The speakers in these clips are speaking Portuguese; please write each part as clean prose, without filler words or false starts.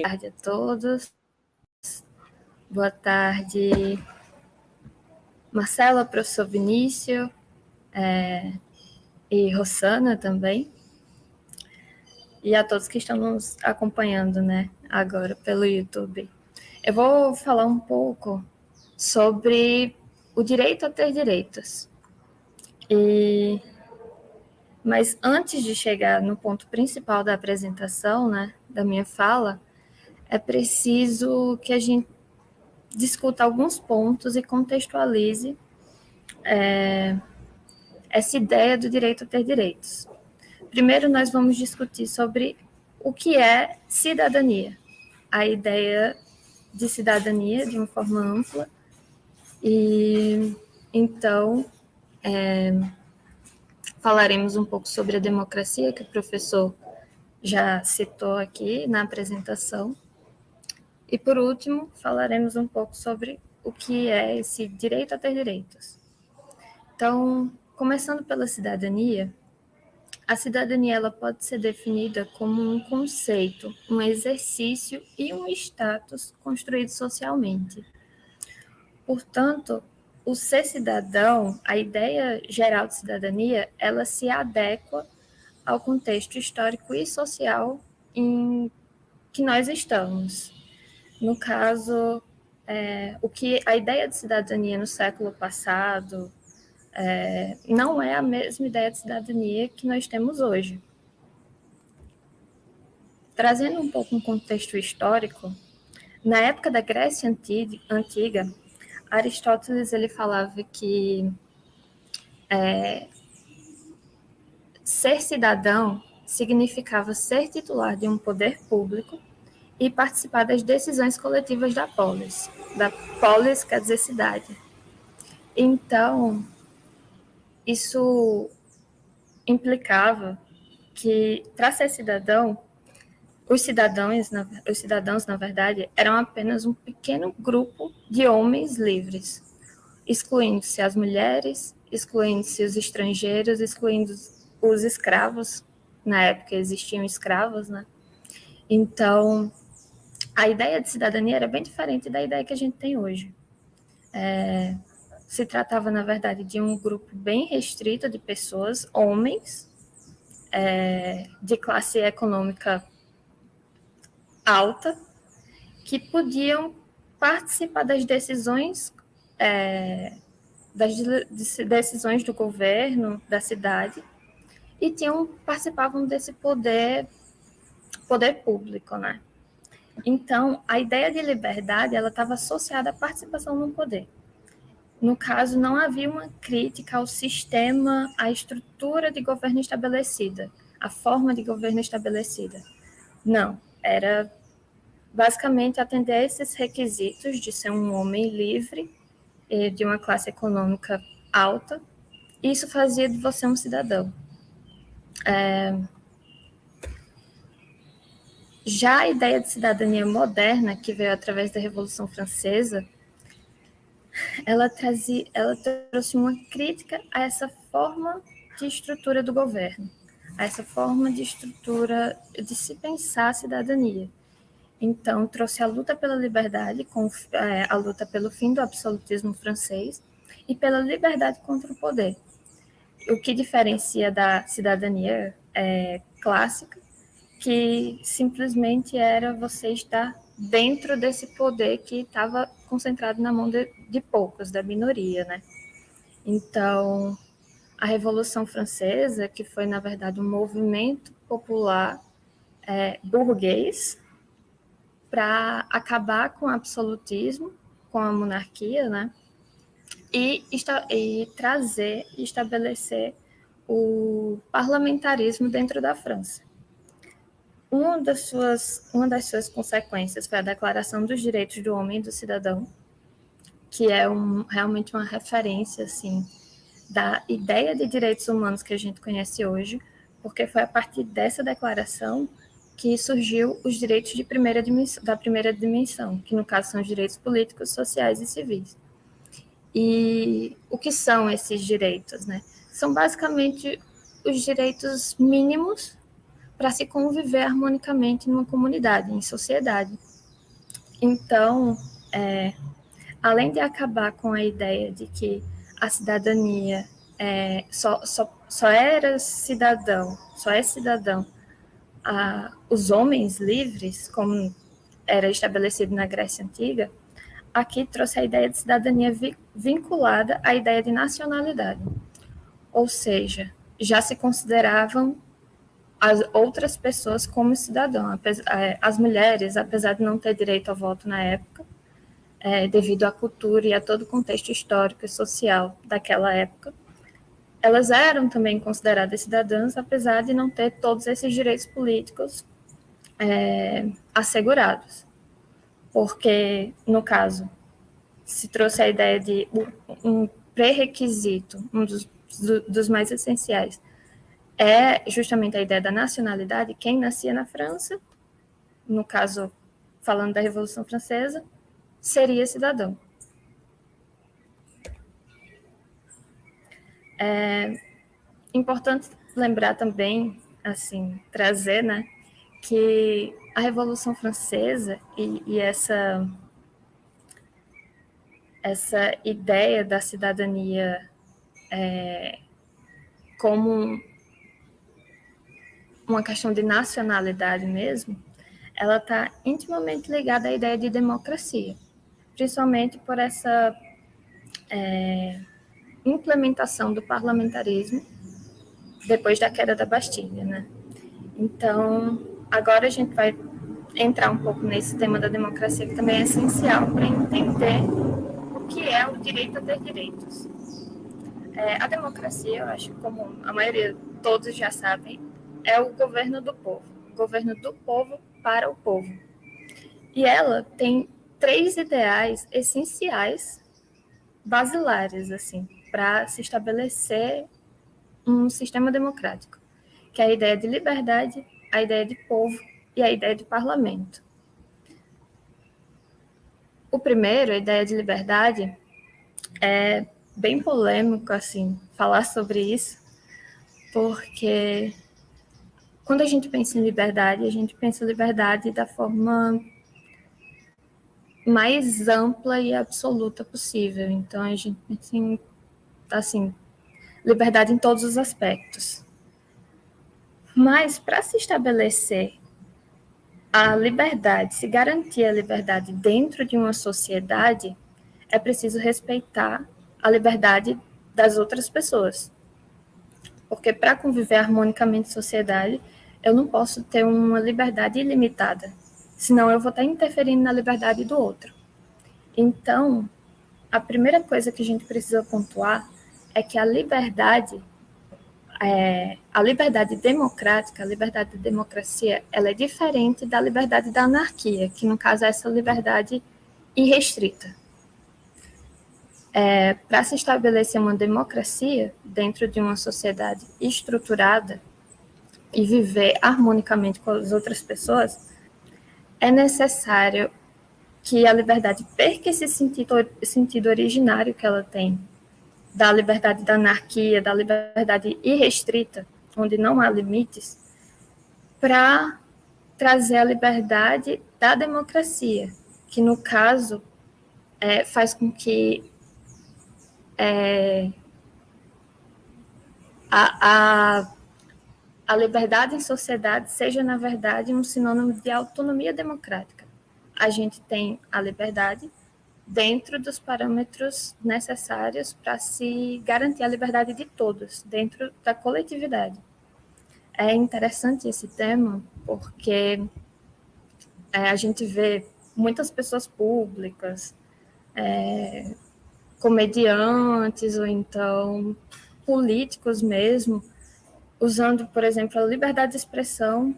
tarde a todos. Boa tarde, Marcela, professor Vinícius e Rossana também. E a todos que estão nos acompanhando, né, agora pelo YouTube. Eu vou falar um pouco sobre o direito a ter direitos. Mas antes de chegar no ponto principal da apresentação, né, da minha fala, é preciso que a gente discuta alguns pontos e contextualize essa ideia do direito a ter direitos. Primeiro, nós vamos discutir sobre o que é cidadania, a ideia de cidadania de uma forma ampla. E então, falaremos um pouco sobre a democracia, que o professor já citou aqui na apresentação. E, por último, falaremos um pouco sobre o que é esse direito a ter direitos. Então, começando pela cidadania, a cidadania ela pode ser definida como um conceito, um exercício e um status construído socialmente. Portanto, o ser cidadão, a ideia geral de cidadania, ela se adequa ao contexto histórico e social em que nós estamos. No caso, a ideia de cidadania no século passado não é a mesma ideia de cidadania que nós temos hoje. Trazendo um pouco um contexto histórico, na época da Grécia Antiga, Aristóteles ele falava que ser cidadão significava ser titular de um poder público e participar das decisões coletivas da polis. Da polis quer dizer cidade. Então, isso implicava que, para ser cidadão, os cidadãos, na verdade, eram apenas um pequeno grupo de homens livres, excluindo-se as mulheres, excluindo-se os estrangeiros, excluindo os escravos. Na época existiam escravos, né? Então, a ideia de cidadania era bem diferente da ideia que a gente tem hoje. Se tratava, na verdade, de um grupo bem restrito de pessoas, homens, de classe econômica alta, que podiam participar das decisões do governo, da cidade, e participavam desse poder público, né? Então, a ideia de liberdade ela estava associada à participação no poder. No caso, não havia uma crítica ao sistema, à estrutura de governo estabelecida, à forma de governo estabelecida. Não, era basicamente atender a esses requisitos de ser um homem livre, de uma classe econômica alta. Isso fazia de você um cidadão. Já a ideia de cidadania moderna, que veio através da Revolução Francesa, ela trouxe uma crítica a essa forma de estrutura do governo, a essa forma de estrutura de se pensar a cidadania. Então, trouxe a luta pela liberdade, a luta pelo fim do absolutismo francês e pela liberdade contra o poder. O que diferencia da cidadania clássica, que simplesmente era você estar dentro desse poder que estava concentrado na mão de poucos, da minoria, né? Então, a Revolução Francesa, que foi, na verdade, um movimento popular burguês para acabar com o absolutismo, com a monarquia, né? E trazer e estabelecer o parlamentarismo dentro da França. Uma das suas consequências foi a Declaração dos Direitos do Homem e do Cidadão, que é realmente uma referência assim, da ideia de direitos humanos que a gente conhece hoje, porque foi a partir dessa declaração que surgiu os direitos da primeira dimensão, que no caso são os direitos políticos, sociais e civis. E o que são esses direitos, né? São basicamente os direitos mínimos para se conviver harmonicamente numa comunidade, em sociedade. Então, além de acabar com a ideia de que a cidadania só era cidadão, só é cidadão os homens livres, como era estabelecido na Grécia Antiga, aqui trouxe a ideia de cidadania vinculada à ideia de nacionalidade. Ou seja, já se consideravam as outras pessoas como cidadão. As mulheres, apesar de não ter direito ao voto na época, devido à cultura e a todo o contexto histórico e social daquela época, elas eram também consideradas cidadãs, apesar de não ter todos esses direitos políticos assegurados. Porque, no caso, se trouxe a ideia de um pré-requisito, um dos mais essenciais, é justamente a ideia da nacionalidade. Quem nascia na França, no caso, falando da Revolução Francesa, seria cidadão. É importante lembrar também, assim, trazer, né, que a Revolução Francesa e essa ideia da cidadania como uma questão de nacionalidade mesmo, ela está intimamente ligada à ideia de democracia, principalmente por essa implementação do parlamentarismo depois da queda da Bastilha, né? Então, agora a gente vai entrar um pouco nesse tema da democracia, que também é essencial para entender o que é o direito a ter direitos. A democracia, eu acho que como a maioria, todos já sabem, é o governo do povo. O governo do povo para o povo. E ela tem 3 ideais essenciais, basilares, assim, para se estabelecer um sistema democrático, que é a ideia de liberdade, a ideia de povo e a ideia de parlamento. O primeiro, a ideia de liberdade, é bem polêmico, assim, falar sobre isso, porque quando a gente pensa em liberdade, a gente pensa em liberdade da forma mais ampla e absoluta possível. Então, a gente pensa em, assim, liberdade em todos os aspectos. Mas, para se estabelecer a liberdade, se garantir a liberdade dentro de uma sociedade, é preciso respeitar a liberdade das outras pessoas. Porque para conviver harmonicamente em sociedade, eu não posso ter uma liberdade ilimitada, senão eu vou estar interferindo na liberdade do outro. Então, a primeira coisa que a gente precisa pontuar é que a liberdade democrática, a liberdade da democracia, ela é diferente da liberdade da anarquia, que no caso é essa liberdade irrestrita. Para se estabelecer uma democracia dentro de uma sociedade estruturada e viver harmonicamente com as outras pessoas, é necessário que a liberdade perca esse sentido originário que ela tem, da liberdade da anarquia, da liberdade irrestrita, onde não há limites, para trazer a liberdade da democracia, que no caso faz com que a liberdade em sociedade seja, na verdade, um sinônimo de autonomia democrática. A gente tem a liberdade dentro dos parâmetros necessários para se garantir a liberdade de todos, dentro da coletividade. É interessante esse tema, porque a gente vê muitas pessoas públicas, comediantes ou então políticos mesmo, usando, por exemplo, a liberdade de expressão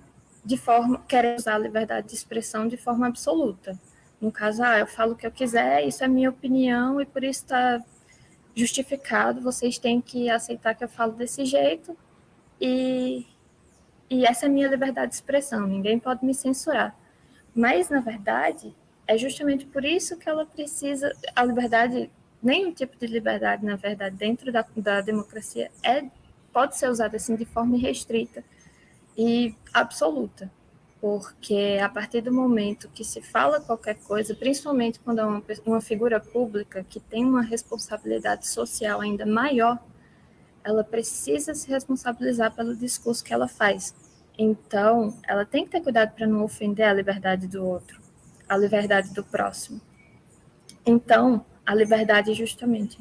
querem usar a liberdade de expressão de forma absoluta. No caso, eu falo o que eu quiser, isso é minha opinião e por isso está justificado, vocês têm que aceitar que eu falo desse jeito e essa é a minha liberdade de expressão, ninguém pode me censurar. Mas, na verdade, é justamente por isso que ela precisa, a liberdade, nenhum tipo de liberdade, na verdade, dentro da democracia pode ser usada assim de forma irrestrita e absoluta, porque a partir do momento que se fala qualquer coisa, principalmente quando é uma figura pública que tem uma responsabilidade social ainda maior, ela precisa se responsabilizar pelo discurso que ela faz. Então, ela tem que ter cuidado para não ofender a liberdade do outro, a liberdade do próximo. Então, a liberdade justamente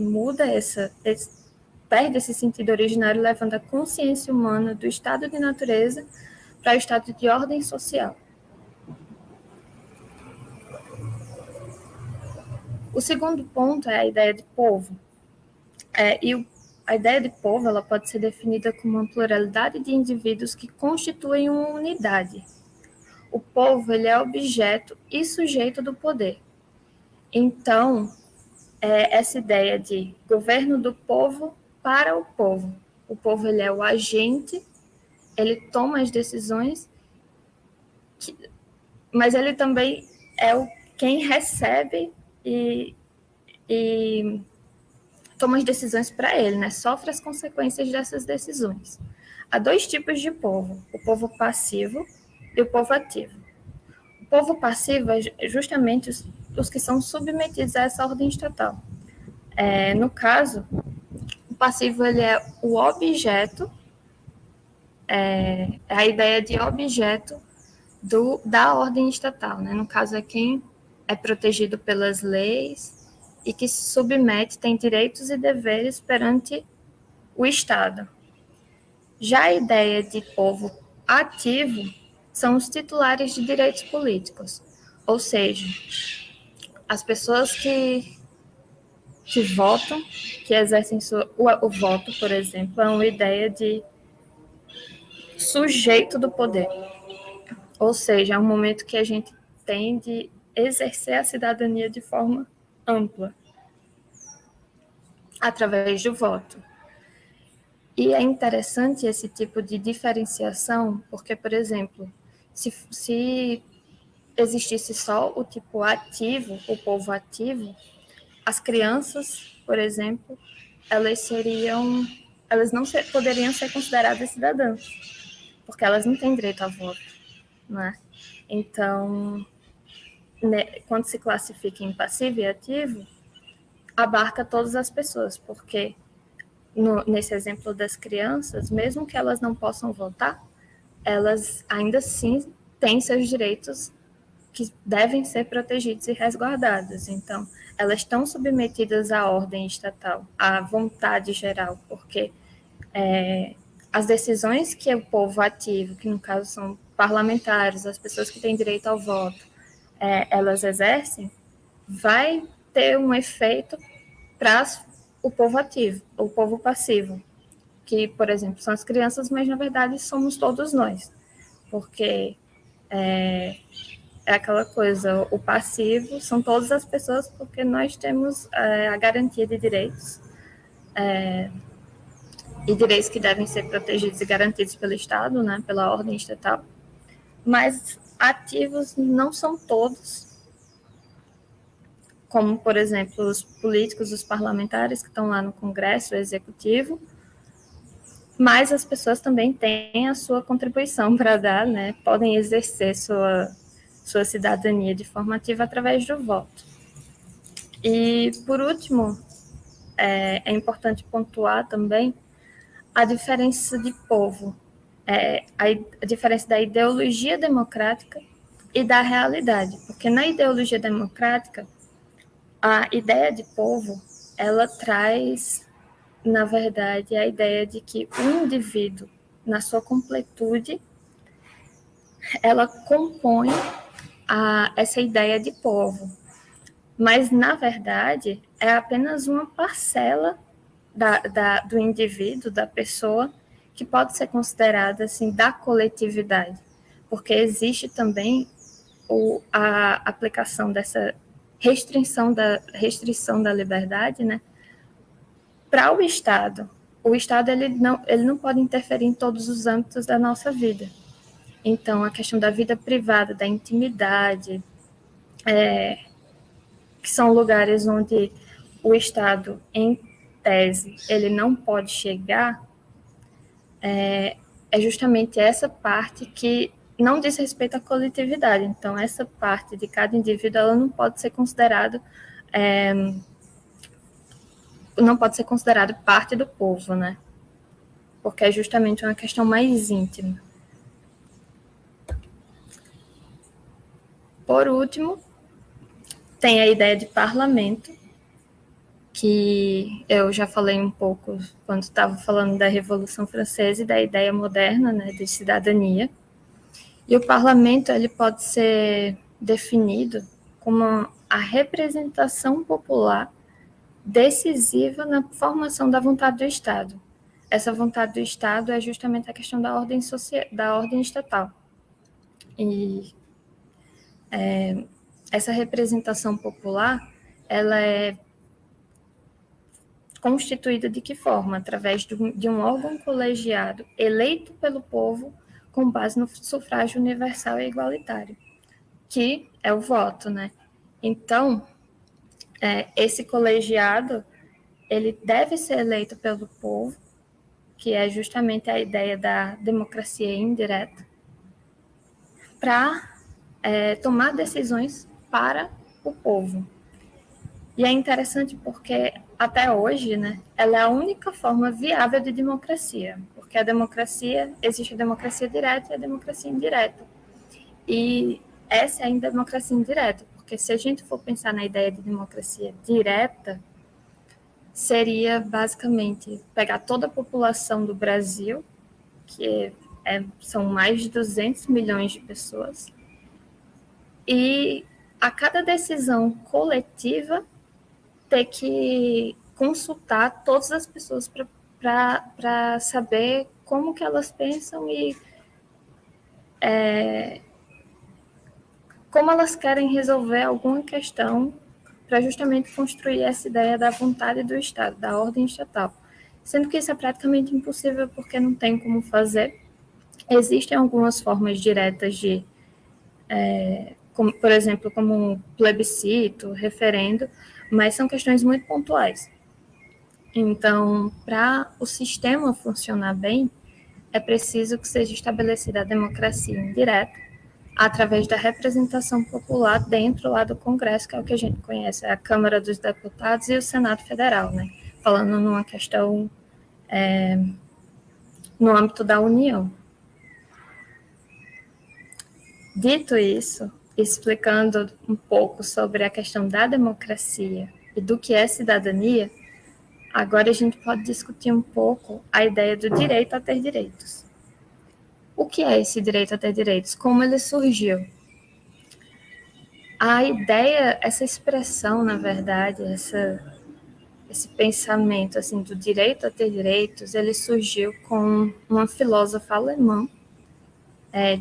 perde esse sentido originário, levando a consciência humana do estado de natureza para o estado de ordem social. O segundo ponto é a ideia de povo. A ideia de povo ela pode ser definida como uma pluralidade de indivíduos que constituem uma unidade. O povo ele é objeto e sujeito do poder. Então, essa ideia de governo do povo para o povo. O povo ele é o agente, ele toma as decisões, mas ele também é quem recebe e toma as decisões para ele, né? Sofre as consequências dessas decisões. Há dois tipos de povo, o povo passivo e o povo ativo. O povo passivo é justamente os que são submetidos a essa ordem estatal. No caso, o passivo ele é o objeto, é a ideia de objeto da ordem estatal, né? No caso, é quem é protegido pelas leis e que se submete, tem direitos e deveres perante o Estado. Já a ideia de povo ativo são os titulares de direitos políticos, ou seja, as pessoas que votam, que exercem o voto, por exemplo, é uma ideia de sujeito do poder. Ou seja, é um momento que a gente tem de exercer a cidadania de forma ampla, através do voto. E é interessante esse tipo de diferenciação, porque, por exemplo, se existisse só o tipo ativo, o povo ativo, as crianças, por exemplo, elas não poderiam ser consideradas cidadãs, porque elas não têm direito a voto, né? Então, quando se classifica em passivo e ativo, abarca todas as pessoas, porque nesse exemplo das crianças, mesmo que elas não possam votar, elas ainda assim têm seus direitos que devem ser protegidos e resguardados. Então, elas estão submetidas à ordem estatal, à vontade geral, porque as decisões que o povo ativo, que no caso são parlamentares, as pessoas que têm direito ao voto, elas exercem, vai ter um efeito para o povo ativo, o povo passivo, que, por exemplo, são as crianças, mas na verdade somos todos nós, porque é aquela coisa, o passivo são todas as pessoas, porque nós temos a garantia de direitos, e direitos que devem ser protegidos e garantidos pelo Estado, né, pela ordem estatal, mas ativos não são todos, como, por exemplo, os políticos, os parlamentares que estão lá no Congresso, o Executivo, mas as pessoas também têm a sua contribuição para dar, né, podem exercer sua cidadania de forma ativa através do voto. E, por último, é importante pontuar também a diferença de povo, a diferença da ideologia democrática e da realidade, porque na ideologia democrática, a ideia de povo, ela traz, na verdade, a ideia de que o indivíduo, na sua completude, ela compõe essa ideia de povo. Mas, na verdade, é apenas uma parcela do indivíduo, da pessoa, que pode ser considerada assim, da coletividade, porque existe também a aplicação dessa restrição da liberdade, né, para o Estado. O Estado ele não pode interferir em todos os âmbitos da nossa vida. Então, a questão da vida privada, da intimidade, que são lugares onde o Estado, em tese, ele não pode chegar, é justamente essa parte que não diz respeito à coletividade. Então, essa parte de cada indivíduo, ela não pode ser considerado parte do povo, né? Porque é justamente uma questão mais íntima. Por último, tem a ideia de parlamento, que eu já falei um pouco quando estava falando da Revolução Francesa e da ideia moderna, né, de cidadania. E o parlamento ele pode ser definido como a representação popular decisiva na formação da vontade do Estado. Essa vontade do Estado é justamente a questão da ordem estatal. E essa representação popular, ela é constituída de que forma? Através de um órgão colegiado eleito pelo povo com base no sufrágio universal e igualitário, que é o voto, né? Então, esse colegiado, ele deve ser eleito pelo povo, que é justamente a ideia da democracia indireta, para tomar decisões para o povo. E é interessante porque, até hoje, né, ela é a única forma viável de democracia, porque existe a democracia direta e a democracia indireta. E essa é a democracia indireta, porque se a gente for pensar na ideia de democracia direta, seria basicamente pegar toda a população do Brasil, que são mais de 200 milhões de pessoas, e a cada decisão coletiva ter que consultar todas as pessoas para saber como que elas pensam e como elas querem resolver alguma questão para justamente construir essa ideia da vontade do Estado, da ordem estatal. Sendo que isso é praticamente impossível porque não tem como fazer. Existem algumas formas diretas de, como, por exemplo, como um plebiscito, referendo, mas são questões muito pontuais. Então, para o sistema funcionar bem, é preciso que seja estabelecida a democracia indireta através da representação popular dentro lá do Congresso, que é o que a gente conhece, a Câmara dos Deputados e o Senado Federal, né? Falando numa questão no âmbito da União. Dito isso, explicando um pouco sobre a questão da democracia e do que é cidadania, agora a gente pode discutir um pouco a ideia do direito a ter direitos. O que é esse direito a ter direitos? Como ele surgiu? A ideia, essa expressão, na verdade, esse pensamento assim do direito a ter direitos, ele surgiu com uma filósofa alemã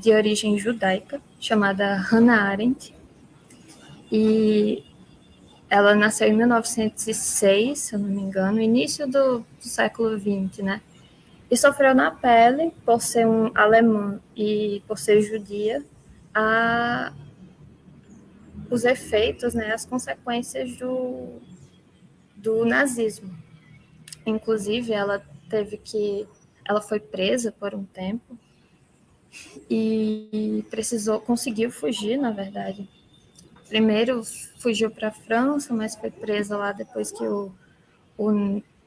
de origem judaica, chamada Hannah Arendt, e ela nasceu em 1906, se eu não me engano, início do século XX, né? E sofreu na pele, por ser um alemã e por ser judia, os efeitos, né, as consequências do nazismo. Inclusive, ela foi presa por um tempo e conseguiu fugir, na verdade. Primeiro fugiu para a França, mas foi presa lá depois que o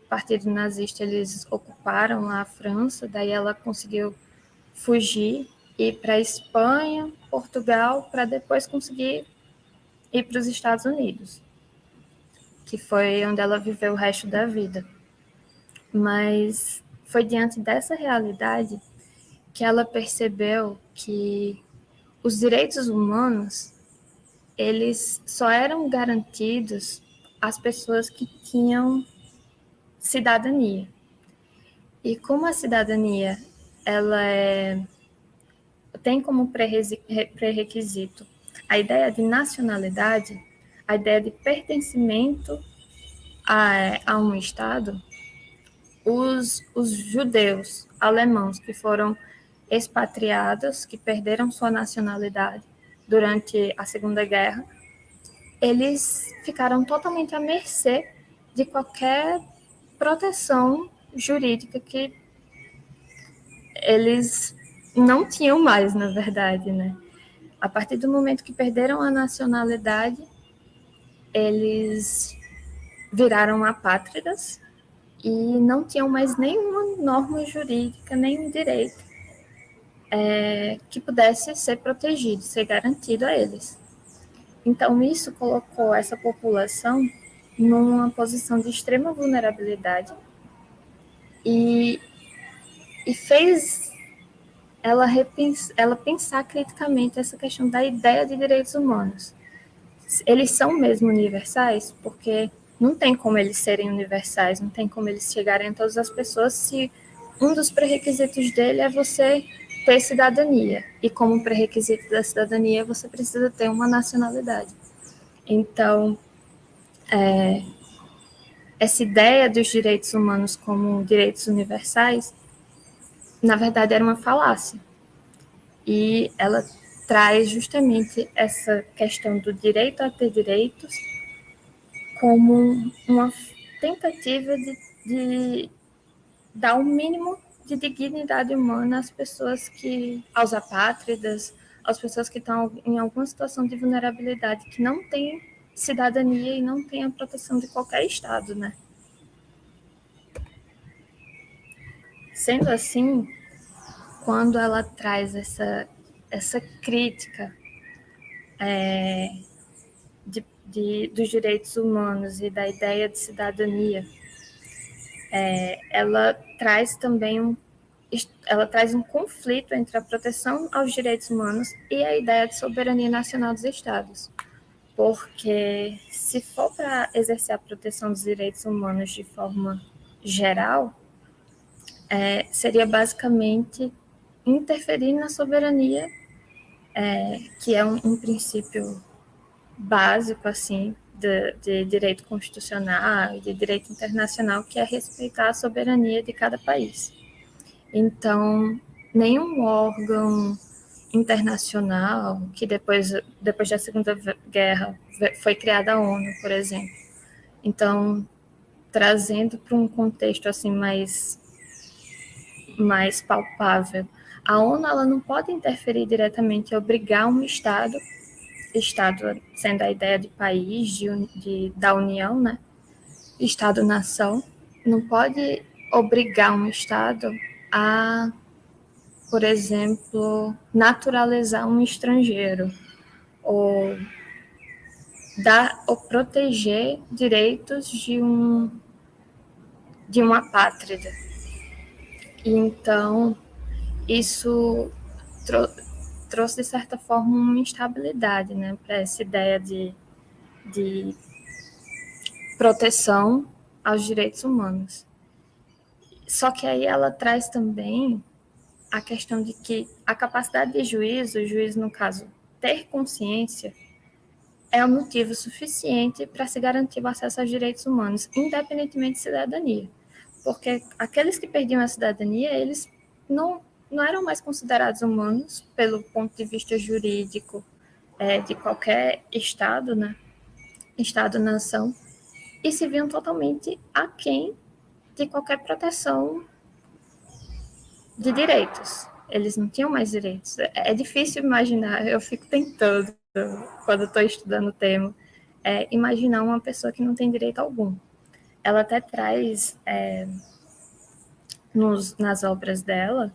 partido nazista eles ocuparam lá a França. Daí ela conseguiu fugir e ir para a Espanha, Portugal, para depois conseguir ir para os Estados Unidos, que foi onde ela viveu o resto da vida. Mas foi diante dessa realidade que ela percebeu que os direitos humanos eles só eram garantidos às pessoas que tinham cidadania. E como a cidadania ela tem como pré-requisito a ideia de nacionalidade, a ideia de pertencimento a um Estado, os judeus alemãos que foram expatriados, que perderam sua nacionalidade durante a Segunda Guerra, eles ficaram totalmente à mercê de qualquer proteção jurídica que eles não tinham mais, na verdade, né? A partir do momento que perderam a nacionalidade, eles viraram apátridas e não tinham mais nenhuma norma jurídica, nenhum direito que pudesse ser protegido, ser garantido a eles. Então, isso colocou essa população numa posição de extrema vulnerabilidade e fez ela pensar criticamente essa questão da ideia de direitos humanos. Eles são mesmo universais? Porque não tem como eles serem universais, não tem como eles chegarem a todas as pessoas se um dos pré-requisitos dele é você ter cidadania. E como pré-requisito da cidadania, você precisa ter uma nacionalidade. Então, essa ideia dos direitos humanos como direitos universais, na verdade, era uma falácia. E ela traz justamente essa questão do direito a ter direitos como uma tentativa de dar um mínimo de dignidade humana às pessoas aos apátridas, às pessoas que estão em alguma situação de vulnerabilidade, que não têm cidadania e não têm a proteção de qualquer Estado, né? Sendo assim, quando ela traz essa crítica dos direitos humanos e da ideia de cidadania, ela traz também ela traz um conflito entre a proteção aos direitos humanos e a ideia de soberania nacional dos Estados. Porque se for para exercer a proteção dos direitos humanos de forma geral, seria basicamente interferir na soberania, que é um princípio básico assim de direito constitucional e de direito internacional, que é respeitar a soberania de cada país. Então, nenhum órgão internacional, que depois da Segunda Guerra foi criada a ONU, por exemplo. Então, trazendo para um contexto assim mais palpável, a ONU ela não pode interferir diretamente e obrigar um Estado sendo a ideia de país, da União, né? Estado-nação, não pode obrigar um Estado a, por exemplo, naturalizar um estrangeiro ou dar ou proteger direitos de uma apátrida. E então, isso trouxe, de certa forma, uma instabilidade, né, para essa ideia de proteção aos direitos humanos. Só que aí ela traz também a questão de que a capacidade de juízo, o juízo, no caso, ter consciência, é um motivo suficiente para se garantir o acesso aos direitos humanos, independentemente de cidadania. Porque aqueles que perdiam a cidadania, eles não eram mais considerados humanos pelo ponto de vista jurídico de qualquer Estado, né? Estado-nação, e se viam totalmente aquém de qualquer proteção de direitos. Eles não tinham mais direitos. É difícil imaginar, eu fico tentando, quando estou estudando o tema, imaginar uma pessoa que não tem direito algum. Ela até traz nas obras dela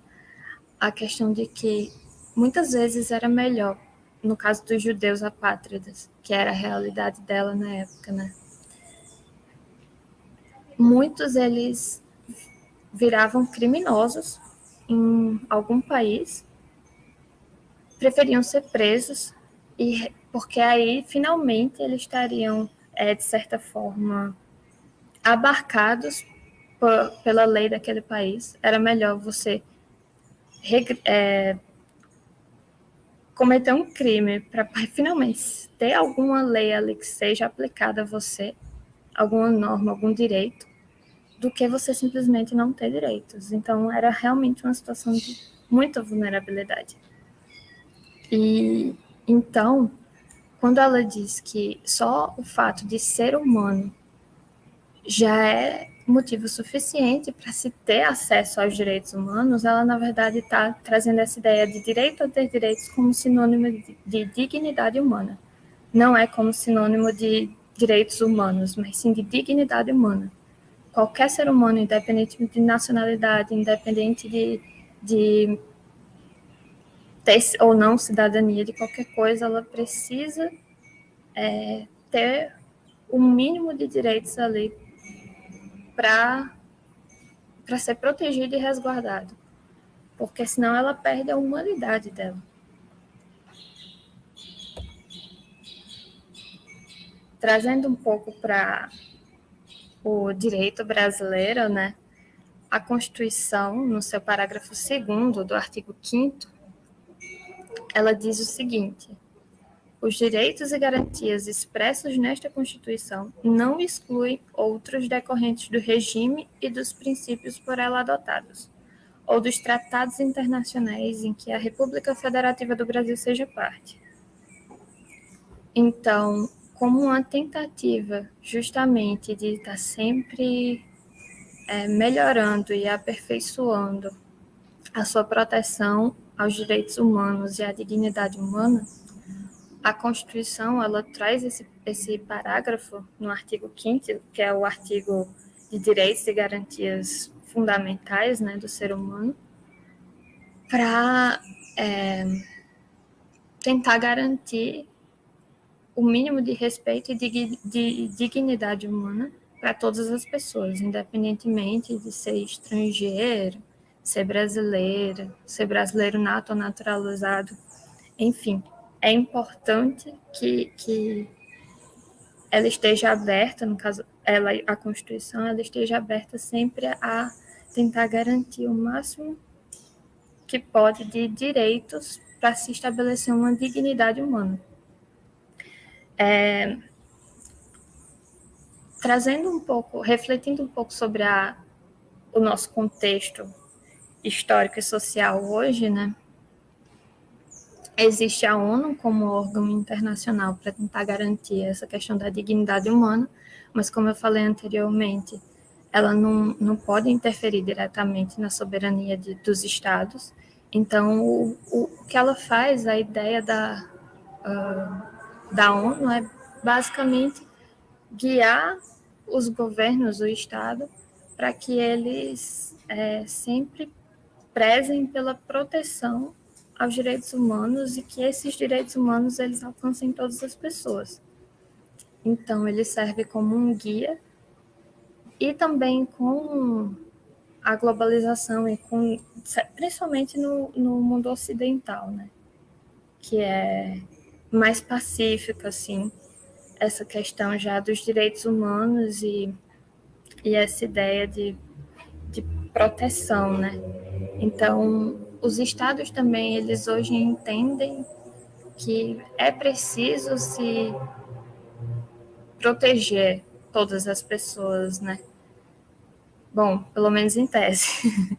a questão de que muitas vezes era melhor, no caso dos judeus apátridas, que era a realidade dela na época, né? Muitos eles viravam criminosos em algum país, preferiam ser presos, porque aí finalmente eles estariam, de certa forma, abarcados pela lei daquele país. Era melhor você cometer um crime para finalmente ter alguma lei ali que seja aplicada a você, alguma norma, algum direito, do que você simplesmente não ter direitos. Então, era realmente uma situação de muita vulnerabilidade. E então, quando ela diz que só o fato de ser humano já é motivo suficiente para se ter acesso aos direitos humanos, ela, na verdade, está trazendo essa ideia de direito a ter direitos como sinônimo de dignidade humana. Não é como sinônimo de direitos humanos, mas sim de dignidade humana. Qualquer ser humano, independente de nacionalidade, independente de ter ou não cidadania de qualquer coisa, ela precisa ter o mínimo de direitos ali para ser protegido e resguardado, porque senão ela perde a humanidade dela. Trazendo um pouco para o direito brasileiro, né? A Constituição, no seu parágrafo 2º do artigo 5º, ela diz o seguinte: os direitos e garantias expressos nesta Constituição não excluem outros decorrentes do regime e dos princípios por ela adotados, ou dos tratados internacionais em que a República Federativa do Brasil seja parte. Então, como uma tentativa justamente de estar sempre melhorando e aperfeiçoando a sua proteção aos direitos humanos e à dignidade humana, a Constituição ela traz esse parágrafo no artigo 5º, que é o artigo de direitos e garantias fundamentais, né, do ser humano, para tentar garantir o mínimo de respeito e de dignidade humana para todas as pessoas, independentemente de ser estrangeiro, ser brasileiro nato ou naturalizado, enfim. É importante que ela esteja aberta, no caso, a Constituição, ela esteja aberta sempre a tentar garantir o máximo que pode de direitos para se estabelecer uma dignidade humana. Trazendo um pouco, refletindo um pouco sobre o nosso contexto histórico e social hoje, né? Existe a ONU como órgão internacional para tentar garantir essa questão da dignidade humana, mas como eu falei anteriormente, ela não pode interferir diretamente na soberania dos estados. Então, o que ela faz, a ideia da ONU é basicamente guiar os governos, o Estado, para que eles sempre prezem pela proteção aos direitos humanos e que esses direitos humanos eles alcancem todas as pessoas. Então, ele serve como um guia e também com a globalização e principalmente no mundo ocidental, né? Que é mais pacífico, assim, essa questão já dos direitos humanos e essa ideia de proteção, né? Então, os estados também, eles hoje entendem que é preciso se proteger todas as pessoas, né? Bom, pelo menos em tese.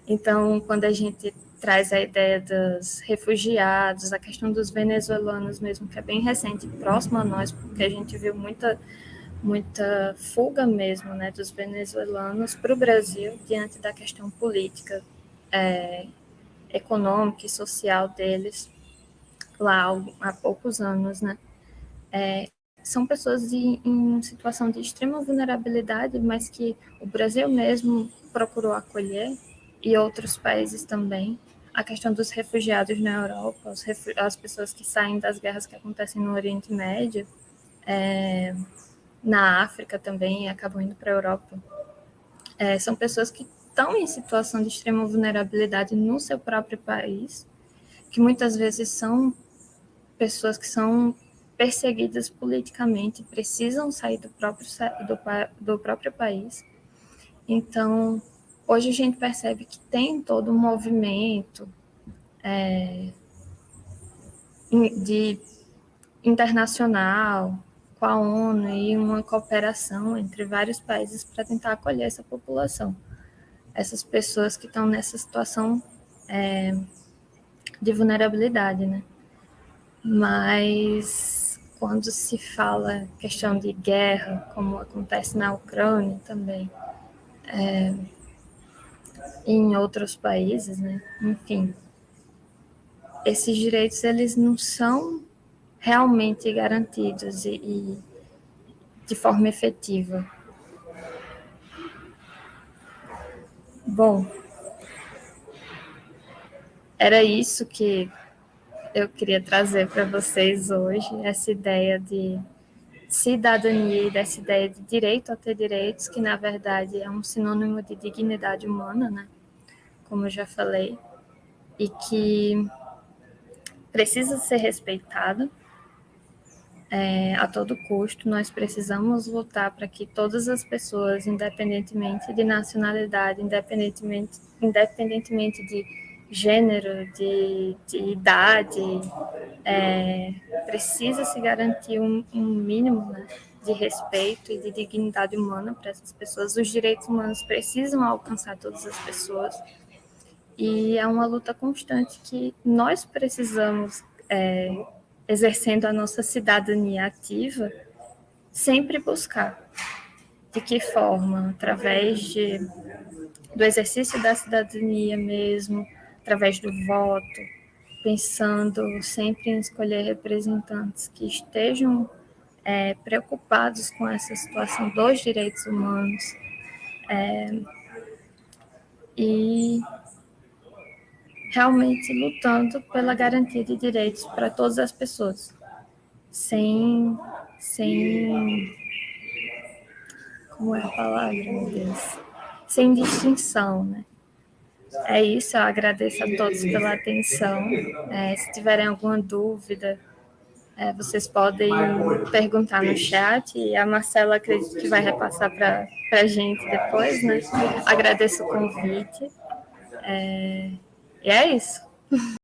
Então, quando a gente traz a ideia dos refugiados, a questão dos venezuelanos mesmo, que é bem recente, próximo a nós, porque a gente viu muita fuga mesmo, né, dos venezuelanos para o Brasil diante da questão política, econômica e social deles lá há poucos anos, né? São pessoas em situação de extrema vulnerabilidade, mas que o Brasil mesmo procurou acolher e outros países também. A questão dos refugiados na Europa, as pessoas que saem das guerras que acontecem no Oriente Médio, na África também, e acabam indo para a Europa. São pessoas que estão em situação de extrema vulnerabilidade no seu próprio país, que muitas vezes são pessoas que são perseguidas politicamente, precisam sair do próprio país. Então, hoje a gente percebe que tem todo um movimento de internacional com a ONU e uma cooperação entre vários países para tentar acolher essa população, essas pessoas que estão nessa situação de vulnerabilidade, né? Mas quando se fala questão de guerra, como acontece na Ucrânia também, em outros países, né? Enfim, esses direitos eles não são realmente garantidos e de forma efetiva. Bom, era isso que eu queria trazer para vocês hoje, essa ideia de cidadania e dessa ideia de direito a ter direitos, que na verdade é um sinônimo de dignidade humana, né? Como eu já falei, e que precisa ser respeitado a todo custo. Nós precisamos lutar para que todas as pessoas, independentemente de nacionalidade, independentemente de gênero, de idade, precisa se garantir um mínimo, né, de respeito e de dignidade humana para essas pessoas. Os direitos humanos precisam alcançar todas as pessoas e é uma luta constante que nós precisamos, exercendo a nossa cidadania ativa, sempre buscar. De que forma? Através do exercício da cidadania mesmo, através do voto, pensando sempre em escolher representantes que estejam preocupados com essa situação dos direitos humanos e realmente lutando pela garantia de direitos para todas as pessoas, sem como é a palavra, meu Deus? Sem distinção, né? É isso, eu agradeço a todos pela atenção. Se tiverem alguma dúvida, vocês podem perguntar no chat e a Marcela acredito que vai repassar para a gente depois, né? Agradeço o convite. E é isso.